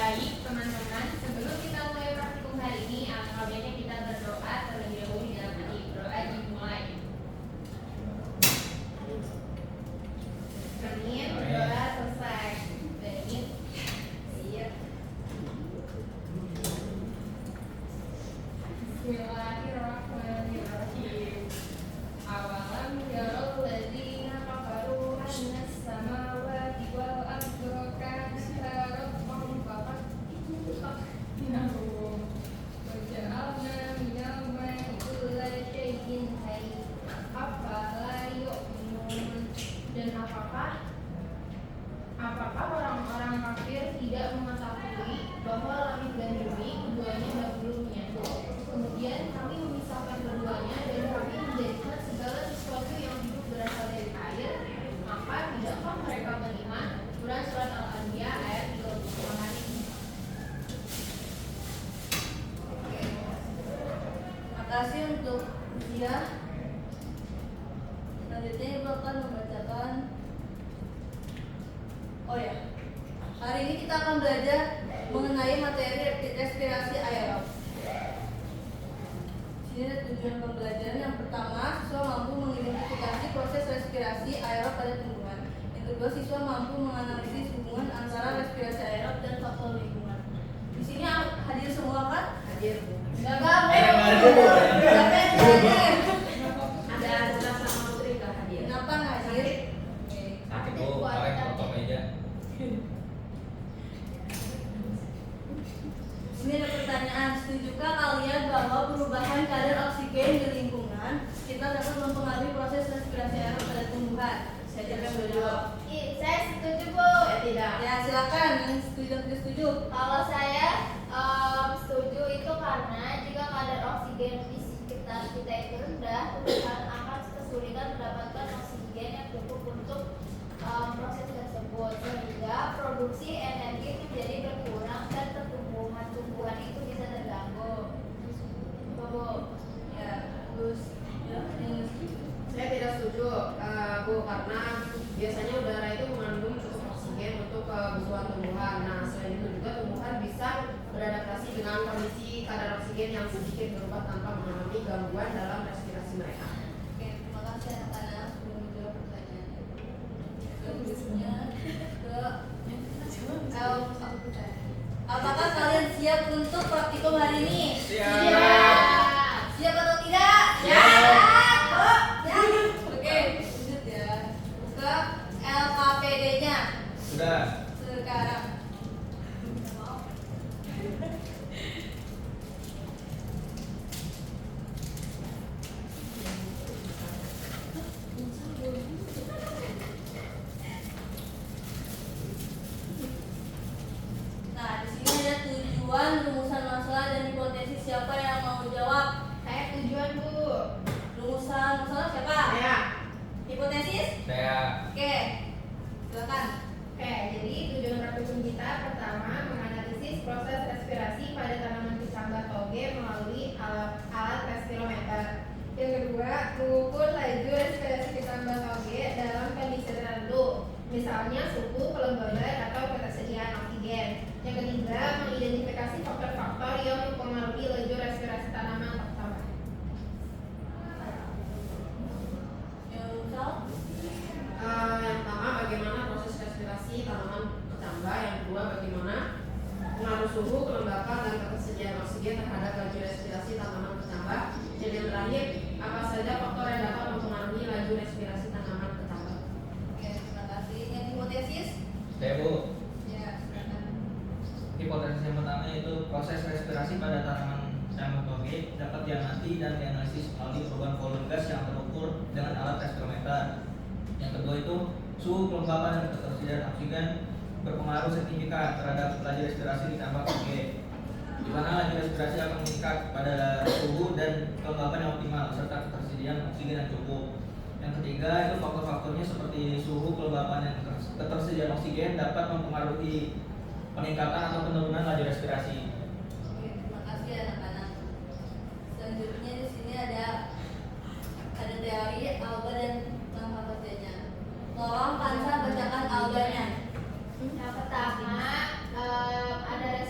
Baik teman-teman, sebelum kita mulai praktikum hari ini, alangkah baiknya kita berdoa terlebih dahulu di dalam hati. Berdoa dimulai. Amin. Berdoa selesai. Baik. Siap. Bismillahirrahmanirrahim. Awalam yarau ladzina kafaru annas samawati wal ardu kanat ratqan faqadnahum wa ja'alna minal ma'i kulla shay'in hayy afala yu'minun. Dan apakah orang-orang kafir tidak mengetahui bahwa langit dan bumi keduanya dahulu menyatu, kemudian kami memisahkan keduanya dan kami menjadikan segala sesuatu yang hidup berasal dari air, maka tidakkah mereka beriman? Quran Surat Al-Anbiya ayat 30. Oke. Makasih untuk dia. Selanjutnya Ibu akan membacakan. Hari ini kita akan belajar mengenai materi respirasi aerob. Sini ada tujuan pembelajaran. Yang pertama, siswa mampu mengidentifikasi proses respirasi aerob pada tumbuhan. Yang kedua, siswa mampu menganalisis hubungan antara respirasi aerob dan faktor lingkungan. Di sini hadir semua kan? Hadir. Enggak. Ada sama Putri nggak hadir? Kenapa nggak hadir? Sakit Bu, pakai potong meja. Ini ada pertanyaan, setujukah kalian bahwa perubahan kadar oksigen di lingkungan sekitar dapat mempengaruhi proses respirasi aerob pada tumbuhan? Saya ajarkan berjawab. Saya setuju, Bu. Tidak. Ya, silakan. Yang setuju dan tidak setuju. Kalau saya setuju itu karena jika kadar oksigen di sekitar kita itu rendah, tumbuhan akan kesulitan mendapatkan oksigen yang cukup untuk proses tersebut, sehingga produksi energi menjadi berkurang dan tumbuhan itu bisa terganggu. Bu. Ya, bagus. Ya, Saya tidak setuju, Bu, karena biasanya udara itu mengandung cukup oksigen untuk kebutuhan tumbuhan. Nah, selain itu juga tumbuhan bisa beradaptasi dengan kondisi kadar oksigen yang sedikit berubah tanpa mengalami gangguan dalam respirasi mereka. Oke, terima kasih anak-anak sudah menjawab pertanyaannya. Selanjutnya apakah kalian siap untuk praktikum hari ini? Siap. Siap atau tidak? Siap. Oke, lanjut ya. Buka LKPD-nya. Sudah. Sekarang. Nah, di sini ada tujuan, rumusan masalah dan hipotesis. Siapa yang mau jawab? Saya tujuan, Bu. Rumusan masalah siapa? Saya. Hipotesis? Saya. Oke. Silakan. Oke, jadi tujuan praktikum kita pertama menganalisis proses respirasi pada tanaman kecambah toge melalui alat respirometer. Yang kedua, mengukur laju respirasi kecambah toge dalam kondisi tertentu, misalnya suhu, kelembaban, atau ketersediaan oksigen. Yang ketiga, mengidentifikasi faktor-faktor yang mempengaruhi laju respirasi tanaman kecambah. Yang pertama, bagaimana proses respirasi tanaman kecambah. Yang kedua, bagaimana pengaruh suhu, kelembapan, dan ketersediaan oksigen terhadap laju respirasi tanaman kecambah. Dan yang terakhir, apa saja faktor yang dapat mempengaruhi laju respirasi tanaman kecambah. Oke, terima kasih. Yang hipotesis? Saya Bu. Ya, silakan. Hipotesis yang pertama yaitu proses respirasi pada tanaman kecambah toge dapat diamati dan dianalisis melalui perubahan volume gas yang terukur dengan alat respirometer. Yang kedua itu suhu, kelembapan, dan ketersediaan oksigen berpengaruh signifikan terhadap laju respirasi di kecambah toge, di mana laju respirasi akan meningkat pada suhu dan kelembapan yang optimal serta ketersediaan oksigen yang cukup. Yang ketiga itu faktor-faktornya seperti suhu, kelembapan, dan ketersediaan oksigen dapat mempengaruhi peningkatan atau penurunan laju respirasi. Oke, terima kasih anak-anak. Selanjutnya di sini ada teori alga dan langkah kerjanya. Tolong Kansa bacakan alganya. Yang pertama ada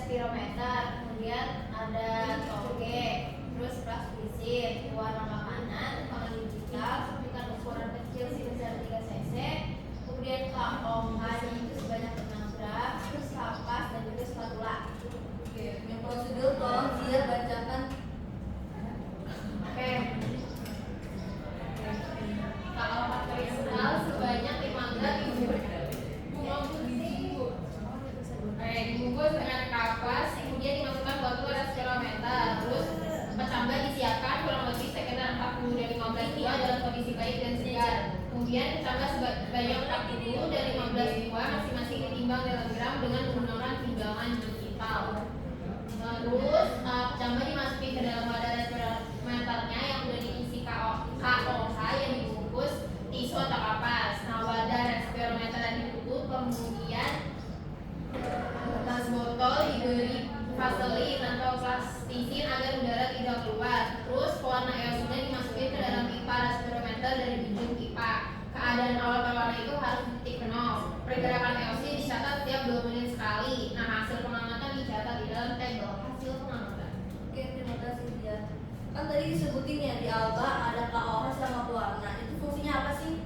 Kemudian ditambah sebanyak 40 dan 15 siswa masing-masing ditimbang dalam gram dengan menggunakan timbangan digital. Terus kecambah dimasukin ke dalam wadah respirometernya yang sudah diisi KOH yang dibungkus tisu atau kapas. Nah, wadah respirometer yang ditutup, kemudian atas botol diberi vaselin atau plastisin agar udara tidak keluar. Terus pewarna EOS-nya dimasukin ke dalam pipa respirometer dari ujung pipa. Keadaan awal pewarna itu harus di titik 0. Pergerakan EOS dicatat setiap 2 menit sekali. Nah, hasil pengamatan dicatat di dalam tabel hasil pengamatan. Oke, terima kasih ya. Kan tadi disebutin ya di alba ada KOH sama pewarna. Itu fungsinya apa sih?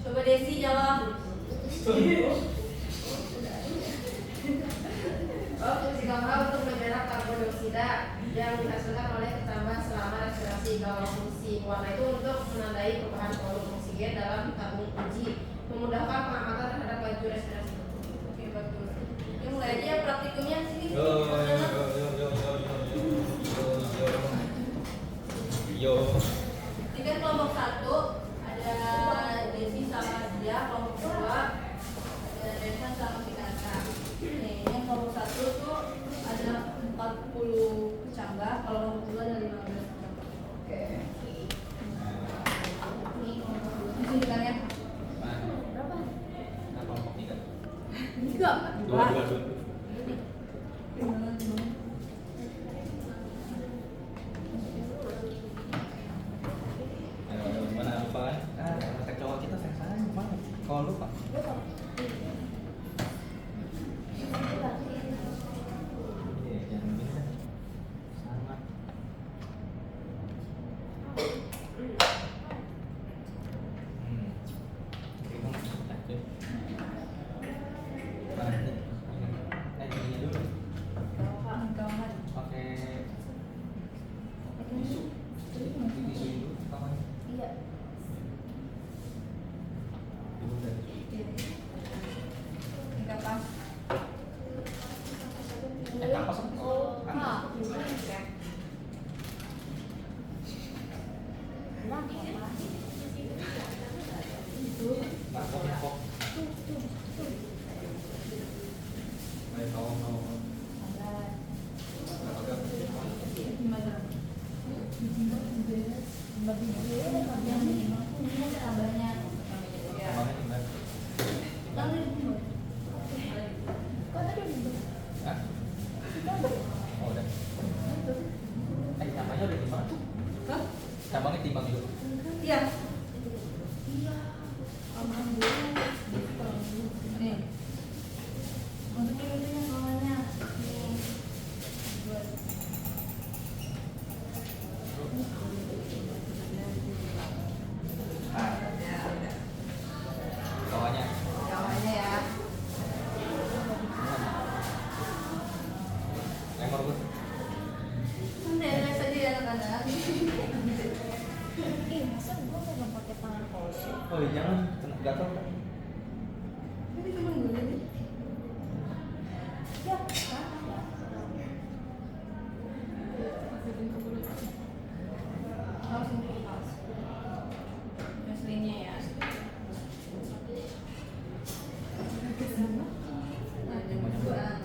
Coba Desi jawab. Fungsi KOH untuk menyerap karbon dioksida yang dihasilkan oleh kecambah selama respirasi. Kalau fungsi warna itu untuk menandai perubahan volume oksigen dalam tabung uji, memudahkan pengamatan terhadap laju respirasi. Oke, bagus. Ini mulai aja ya praktikumnya sini. Yo. Ini kan kelompok 1 ada Desi sama dia, kelompok 2 ada Desan sama Sikasa. Nih, yang kelompok 1 tuh ada 40 kecambah, kalau kelompok 2 ada 15 kecambah. Oke. Ini kelompok 2. Disuntikannya berapa? Kelompok 3. Enggak. Dua. Gimana? Mana lupa kan? Kecoa kita sana mana? Kalau lupa. Iya, jangan begini dah. Sama. Oke, kamu aja. Mana nih? Ini dulu. Pakai tisu. Tisu dulu, kapan? Iya. Dulu dari. Enggak pas. Kapas kan? Kok. Baik, kau mau. Kemana nih, Mbak? Hah? Oh, udah. Cabangnya udah timbang tuh. Hah? Cabangnya timbang dulu. Iya. Nih. Untuk ini namanya. Nih. Buat. Bawahnya. Bawahnya ya. Lemor gue. Nanti les aja ya anak-anak. Oh, jangan kena gatal. Ini cuma gue nih. Ya. Harus ini pas. Aslinya ya. Nah, jam-jaman.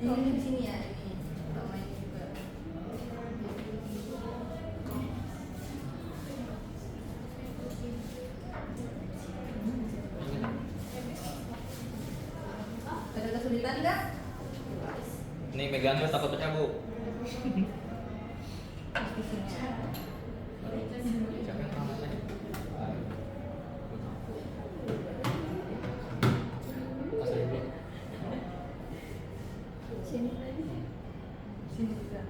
Ini di sini ya, ini sama ini juga. Ada kesulitan nggak? Nih megangnya takut pecah, Bu. Di sini ya. Siapa yang pernah tadi? Asal dulu. Sini juga.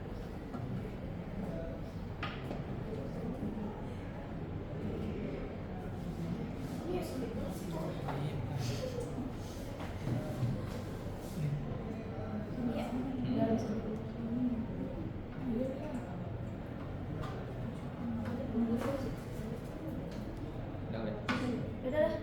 Udah, udah. Udah lah.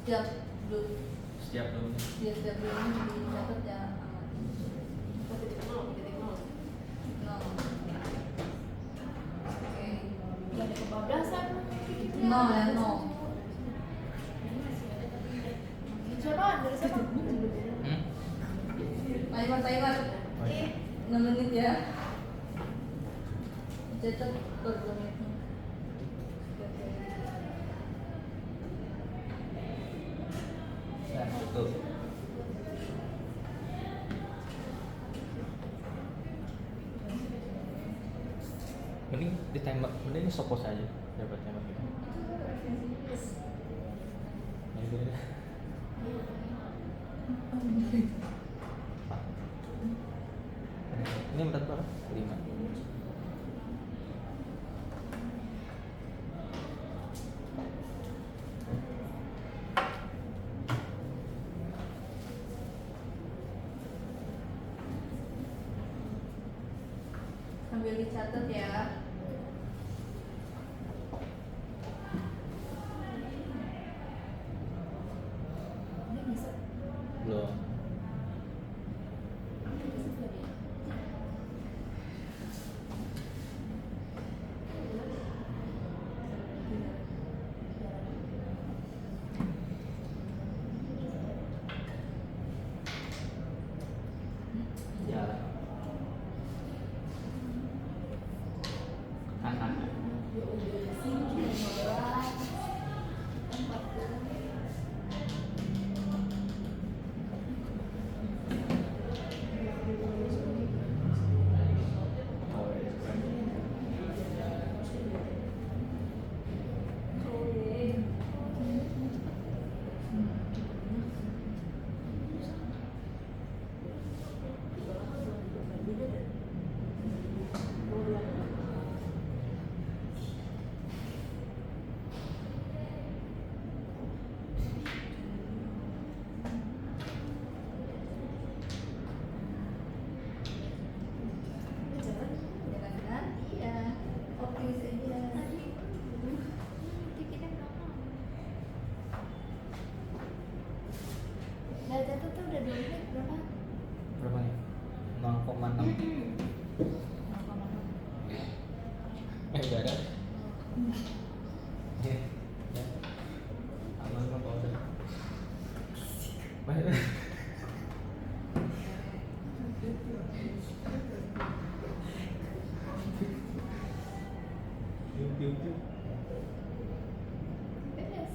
Setiap tahunnya. setiap bulannya dicatat ya aman. Titik nol. No. Oke. Gak ada kebablasan. No ya no. Siapa? Dari siapa? Timer. Ih, 6 menit ya. Catat per 2 menit. Nah, tutup. Mending di timer, mending stopwatch aja dapat timer gitu. Nah, itu dia. Ini menit berapa? 5. Sambil dicatat ya. ini bisa. Belum. Jalan. Jalan-jalan iya. Optimis aja. Tiketnya berapa? Nah, jatuh tuh udah 2 menit berapa? Berapa nih? 0,6. Enggak ada. Ya. Ya. Aman kok kalau udah. Baik. Tiup. Beres.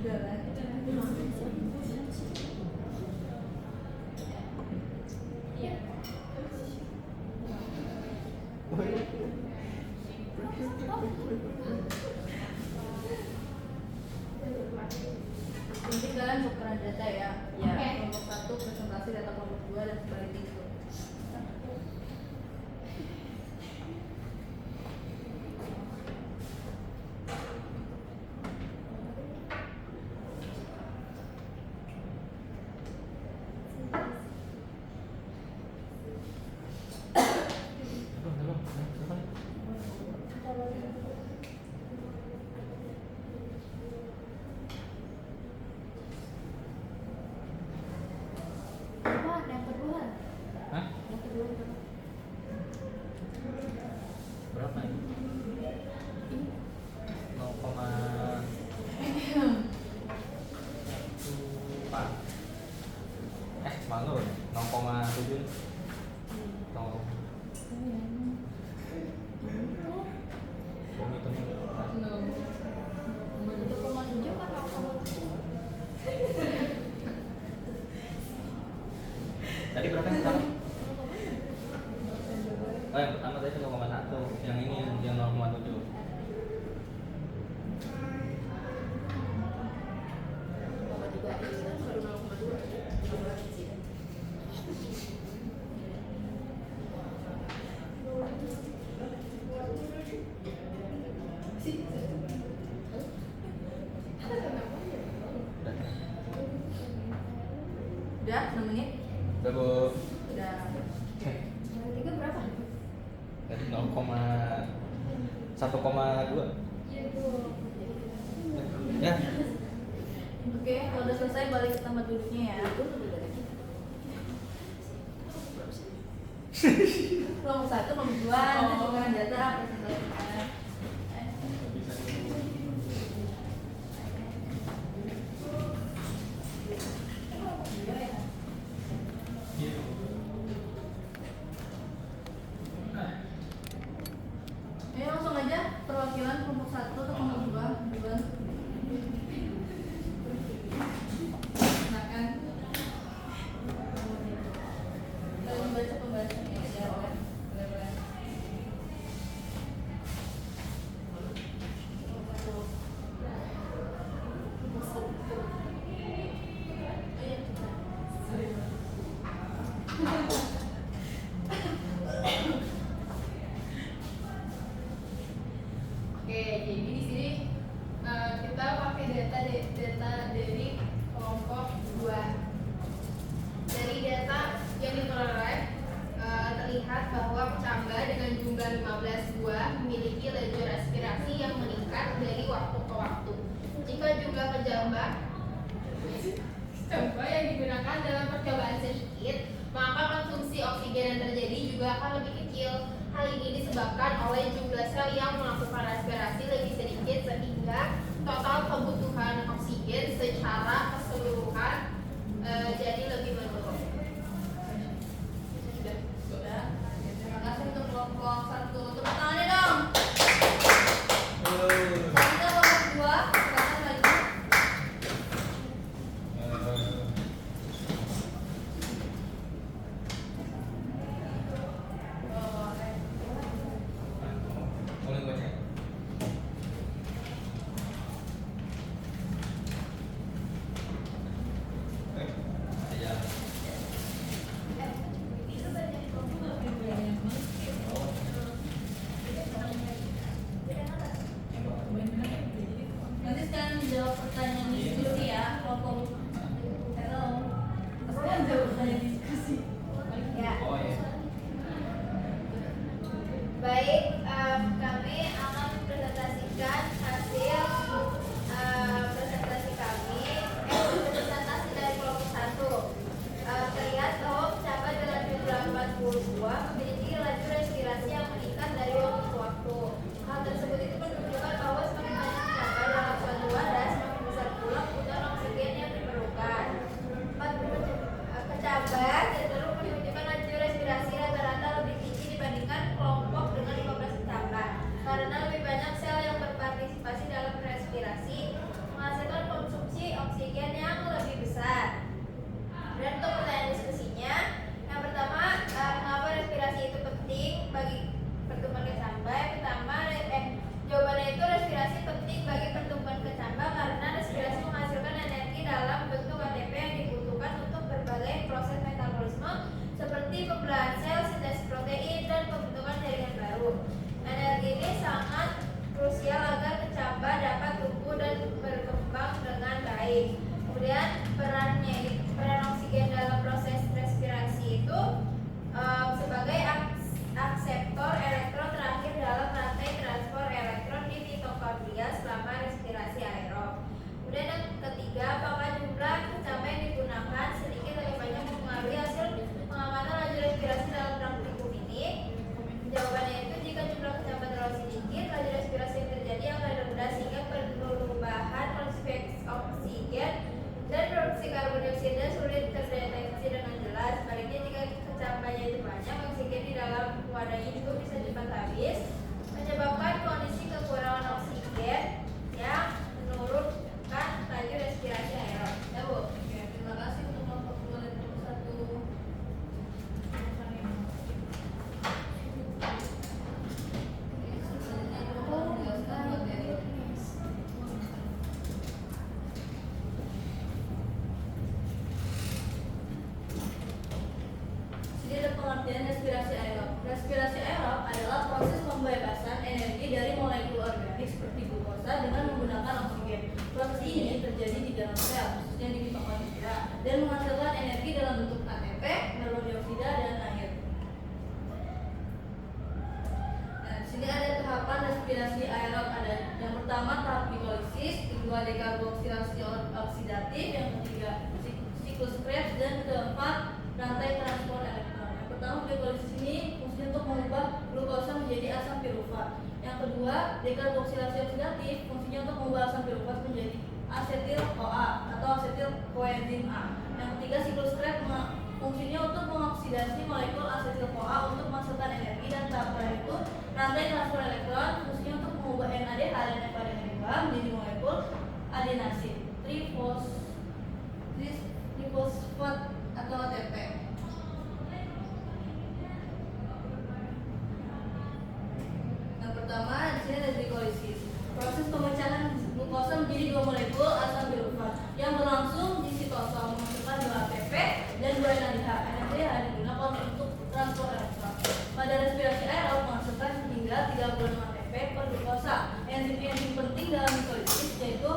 Udah lah. Iya. Nanti kalian tukeran data ya. Ya. Kelompok 1 presentasi data kelompok 2 dan sebaliknya itu. Apaan yang kedua? Udah 6 menit? Udah Bu. Udah. Yang tiga berapa? Tadi 1,2. Ya. Oke, kalau udah selesai balik ke tempat duduknya ya. Nomor 1, nomor 2, bukan data presentasinya. Ayo langsung aja perwakilan kelompok 1 atau kelompok 2 duluan. Silakan. Kalian baca pembahasannya aja, boleh? Boleh. Oke, jadi di sini kita pakai data dari kelompok 2. Dari data yang diperoleh terlihat bahwa kecambah dengan jumlah 15 buah memiliki laju respirasi yang meningkat dari waktu ke waktu. Jika jumlah kecambah yang digunakan dalam percobaan sedikit, maka konsumsi oksigen yang terjadi juga akan lebih kecil. Hal ini disebabkan oleh jumlah sel yang melakukan respirasi lebih sedikit sehingga total kebutuhan oksigen secara keseluruhan jadi lebih menurun. Sudah. Terima kasih untuk kelompok 1. Tepuk tangannya dong. Selanjutnya kelompok 2, silakan lagi. Boleh baca. Ya. Nanti sekarang jawab pertanyaan diskusi ya, kelompok. Hello. Sekarang jawab pertanyaan diskusi. Ya. Oh ya. Baik, kami akan mempresentasikan hasil presentasi kami, presentasi dari kelompok 1. Terlihat bahwa kecambah dengan jumlah 42 memiliki laju respirasi yang meningkat dari waktu ke waktu. Hal tersebut itu menunjukkan bahwa semakin banyak kecambah dalam suatu wadah, semakin besar pula kebutuhan oksigen yang diperlukan. Kecambah cenderung menunjukkan laju respirasi rata-rata lebih tinggi dibandingkan kelompok dengan 15 kecambah, karena lebih banyak sel yang berpartisipasi dalam respirasi menghasilkan konsumsi oksigen yang lebih besar. Dan untuk pertanyaan diskusinya, yang pertama, mengapa respirasi itu penting bagi pertumbuhan kecambah? Yang pertama, jawabannya itu respirasi penting bagi pertumbuhan kecambah karena respirasi menghasilkan energi dalam bentuk ATP yang dibutuhkan untuk berbagai proses metabolisme seperti pembelahan sel, sintesa protein, dan pembentukan jaringan baru. Energi ini sangat krusial agar kecambah dapat tumbuh dan berkembang dengan baik. Kemudian peran oksigen dalam proses respirasi itu sebagai akseptor elektron terakhir dalam rantai transport elektron di mitokondria selama respirasi aerob. Kemudian yang ketiga, apakah jumlah kecambah yang digunakan sedikit atau banyak mempengaruhi hasil pengamatan laju respirasi dalam praktikum ini? Jawabannya itu jika jumlah kecambah terlalu sedikit, laju respirasi yang terjadi akan rendah sehingga perubahan konsumsi oksigen dan produksi karbon dioksida sulit terdeteksi dengan jelas. Sebaliknya jika kecambahnya itu banyak, oksigen di dalam wadahnya juga bisa cepat habis, menyebabkan kondisi kekurangan oksigen yang menurunkan laju respirasi aerob. Ya Bu. Oke, terima kasih untuk kelompok 2 dan kelompok 1. Jadi ada pengertian respirasi aerob. Respirasi aerob respirasi aerob ada yang pertama tahap glikolisis, kedua dekarboksilasi oksidatif, yang ketiga siklus Krebs, dan keempat rantai transport elektron. Yang pertama glikolisis ini fungsinya untuk mengubah glukosa menjadi asam pirufat. Yang kedua dekarboksilasi oksidatif fungsinya untuk mengubah asam pirufat menjadi asetil CoA atau asetil koenzim A. Yang ketiga siklus Krebs fungsinya untuk mengoksidasi molekul asetil CoA untuk menghasilkan energi, dan tahap terakhir itu rantai transport elektron fungsinya untuk mengubah NADH dan FADH menjadi molekul adenasin trifosfat atau ATP. Yang pertama di sini ada glikolisis. Proses pemecahan glukosa menjadi dua molekul asam pirufat yang berlangsung di sitosom menghasilkan 2 ATP dan 2 NADH. NADH digunakan untuk transport elektron. Pada respirasi aerob menghasilkan hingga 36 ATP per glukosa. Enzim-enzim penting dalam glikolisis yaitu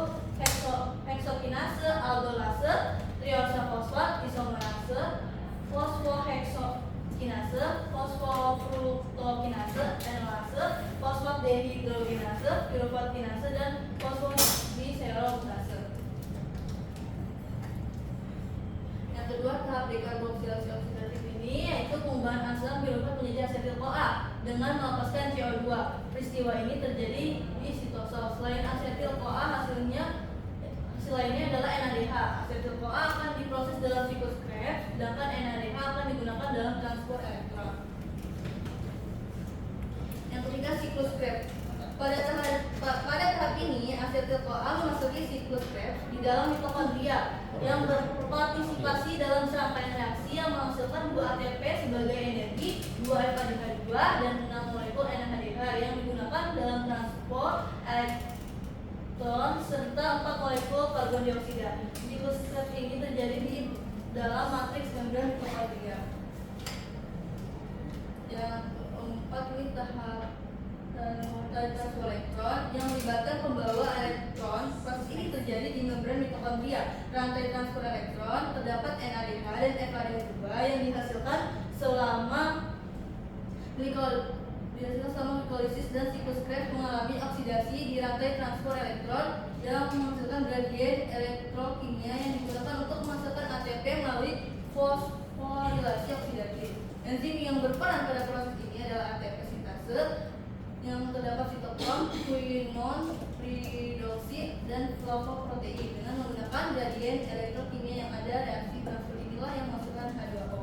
heksokinase, aldolase, triosafosfat, isomerase, fosfoheksokinase, fosfofruktokinase, enolase, fosfat dehidrogenase, pirufat kinase, dan fosfodiserolase. Yang kedua tahap dekarboksilasi oksidatif ini yaitu pengubahan asam pirufat menjadi asetil CoA dengan melepaskan CO2. Peristiwa ini terjadi di sitosom. Selain asetil CoA hasil lainnya adalah NADH. Asetil CoA akan diproses dalam siklus Krebs, sedangkan NADH akan digunakan dalam transport elektron. Yang ketiga siklus Krebs. Pada tahap ini asetil CoA memasuki siklus Krebs di dalam mitokondria yang berpartisipasi dalam serangkaian reaksi yang menghasilkan 2 ATP sebagai energi, 2 FADH2 dan 6 molekul NADH yang digunakan dalam transport elektron serta 4 molekul karbon dioksida. Siklus Krebs ini terjadi di dalam matriks membran mitokondria. Yang keempat ini tahap transport elektron yang melibatkan pembawa elektron. Proses ini terjadi di membran mitokondria. Rantai transport elektron terdapat NADH dan FADH2 yang dihasilkan selama glikolisis, dan siklus Krebs mengalami oksidasi di rantai transport elektron yang menghasilkan gradien elektrokimia yang digunakan untuk menghasilkan ATP melalui fosforilasi oksidatif. Enzim yang berperan pada proses ini adalah ATP sintase yang terdapat sitokrom, quinone, piridoksi, dan flavoprotein. Dengan menggunakan gradien elektrokimia yang ada, reaksi transport inilah yang menghasilkan H2O.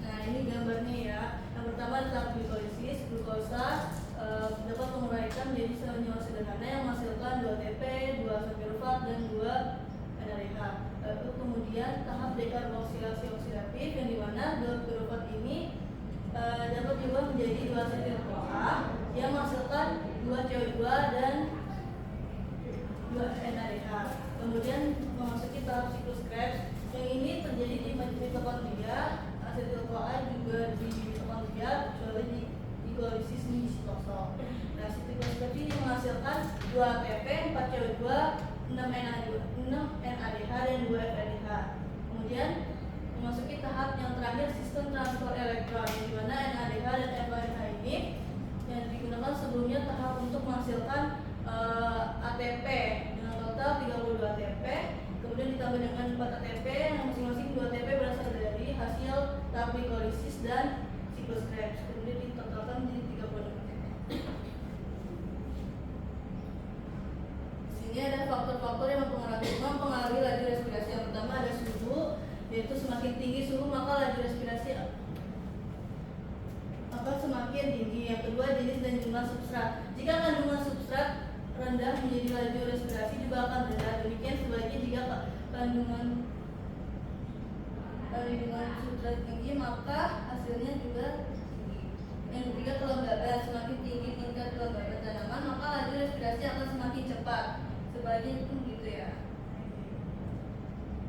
Nah ini gambarnya ya. Yang pertama adalah glikolisis. Glukosa dapat menguraikan menjadi senyawa sederhana yang menghasilkan 2 ATP, 2 asam pirufat, dan 2 NADH. Lalu kemudian tahap dekarboksilasi oksidatif yang dimana 2 pirufat ini dapat diubah menjadi 2 asetil CoA yang menghasilkan 2 CO2 dan 2 NADH. Kemudian memasuki tahap siklus Krebs yang ini terjadi di mitokondria. Asetil CoA juga di mitokondria kecuali di glikolisis di sitosom. Nah, siklus Krebs ini menghasilkan 2 ATP, 4 CO2, 6 NADH dan 2 FADH. Kemudian memasuki tahap yang terakhir sistem transport elektron yang dimana NADH dan FADH ini yang digunakan sebelumnya tahap untuk menghasilkan ATP dengan total 32 ATP, kemudian ditambah dengan 4 ATP yang masing-masing 2 ATP berasal dari hasil tahap glikolisis dan siklus Krebs, kemudian ditotalkan menjadi 36 ATP. Di sini ada faktor-faktor yang mempengaruhi laju respirasi. Yang pertama ada suhu, yaitu semakin tinggi suhu maka laju respirasi akan semakin tinggi. Yang kedua jenis dan jumlah substrat. Jika kandungan substrat rendah menjadi laju respirasi juga akan rendah. Demikian sebaliknya jika kandungan substrat tinggi maka hasilnya juga tinggi. Yang ketiga kelembaban. Semakin tinggi tingkat kelembaban tanaman maka laju respirasi akan semakin cepat. Sebaliknya itu gitu ya.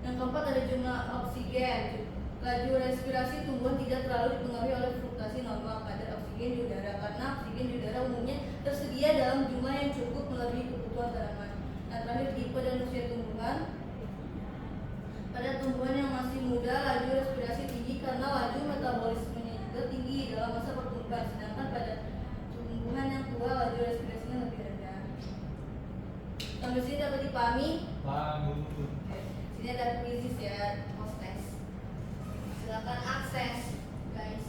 Yang keempat ada jumlah oksigen. Laju respirasi tumbuhan tidak terlalu dipengaruhi oleh fluktuasi normal kadar oksigen di udara karena oksigen di udara umumnya tersedia dalam jumlah yang cukup melalui kebutuhan tanaman. Nah, terakhir tipe dan usia tumbuhan. Pada tumbuhan yang masih muda laju respirasi tinggi karena laju metabolismenya juga tinggi dalam masa pertumbuhan. Sedangkan pada dipahami? Paham. Oke. Sini ada quizzes ya, post test. Silakan akses, guys.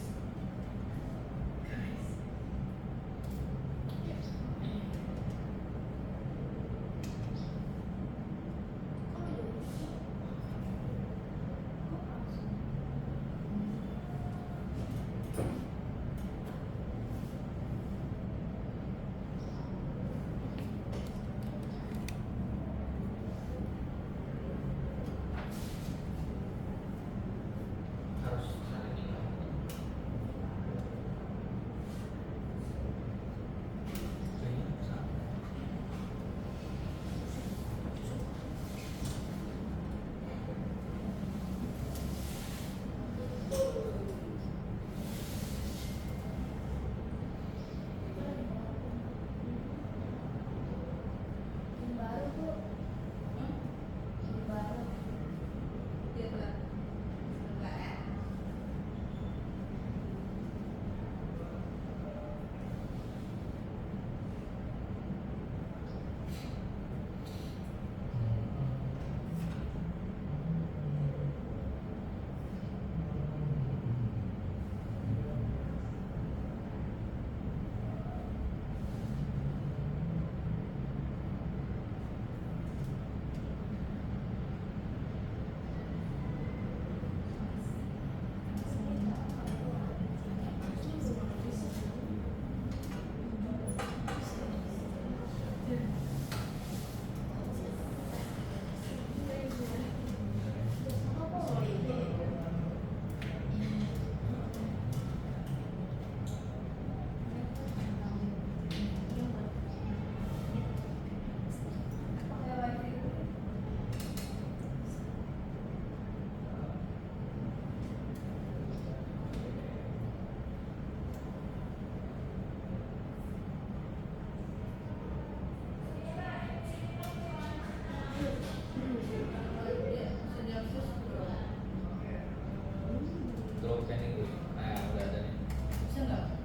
Harus saling ingat. Kayaknya sama. Baru Bu. Baru. Iya, Mbak. Enggak ya? Drop pending dulu. Nah, udah ada nih. Bisa enggak?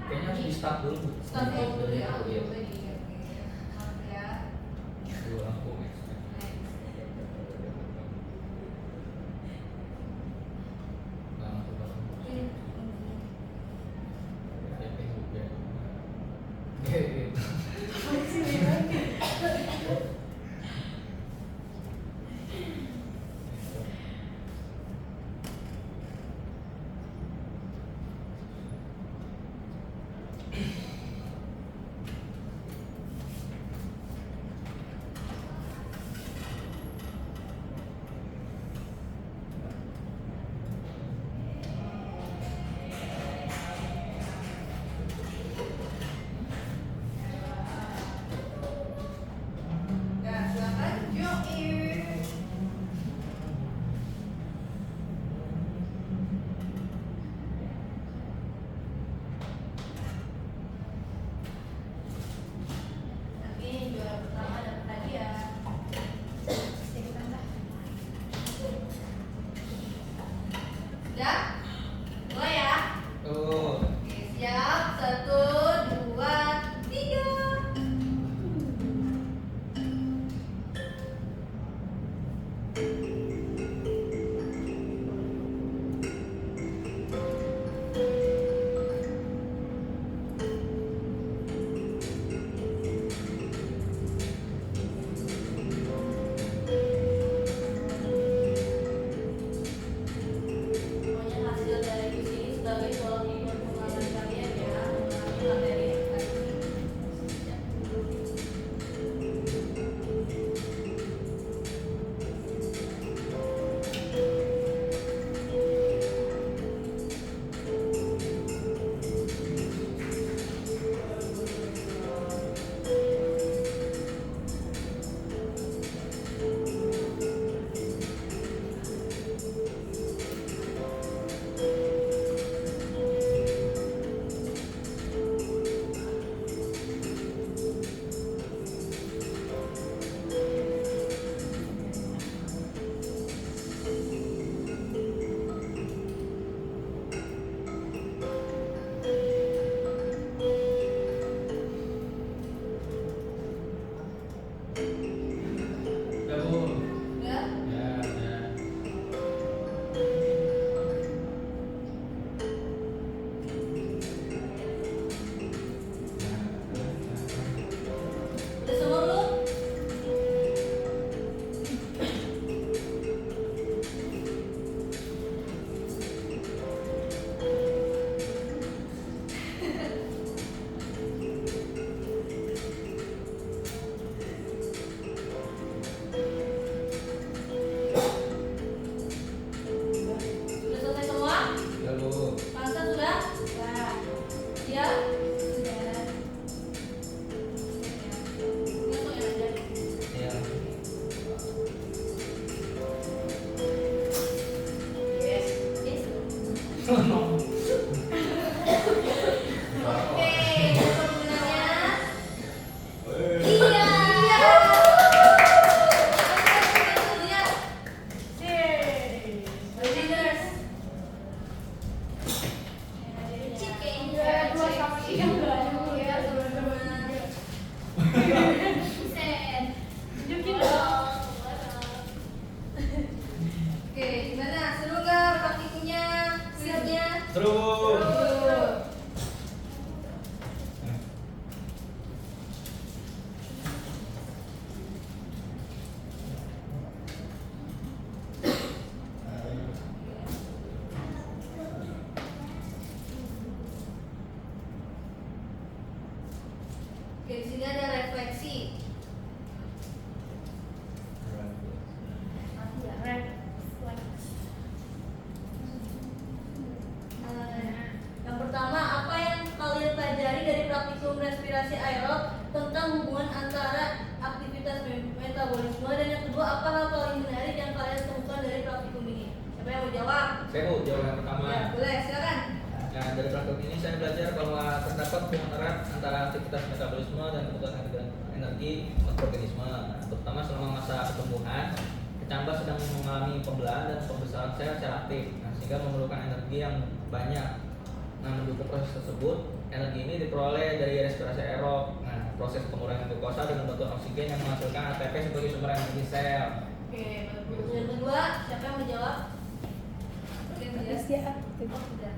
Kayaknya harus di start dulu. Bu. Start dulu ya. Iya. Oke. Maaf ya. Dulu langsung expect. Langsung langsung. Tapping juga. Gitu. Oke, di sini ada refleksi. Yang pertama, apa yang kalian pelajari dari praktikum respirasi aerob tentang hubungan antara aktivitas metabolisme, dan yang kedua, apa hal paling menarik yang kalian temukan dari praktikum ini? Siapa yang mau jawab? Saya mau jawab yang pertama. Ya, boleh, silakan. Nah, dari praktik ini saya belajar bahwa terdapat hubungan erat antara aktivitas metabolisme dan kebutuhan energi organisme, terutama selama masa pertumbuhan. Kecambah sedang mengalami pembelahan dan pembesaran sel secara aktif, sehingga memerlukan energi yang banyak. Nah, mendukung proses tersebut, energi ini diperoleh dari respirasi aerob. Nah, proses pengurangan glukosa dengan bantuan oksigen yang menghasilkan ATP sebagai sumber energi sel. Oke, bagus. Yang kedua, siapa yang mau jawab? Oke, Ya. Oh, sudah.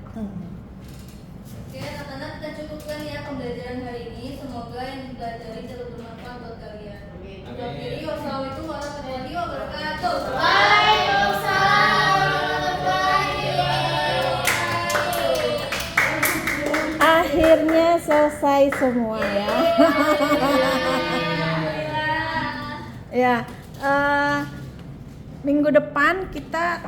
Oke, anak-anak, kita cukupkan ya pembelajaran hari ini. Semoga yang dipelajari dapat bermanfaat buat kalian. Amin. Udah diri, wassalamualaikum warahmatullahi wabarakatuh. Waalaikumsalam warahmatullahi wabarakatuh. Akhirnya selesai semua ya. Ya, minggu depan kita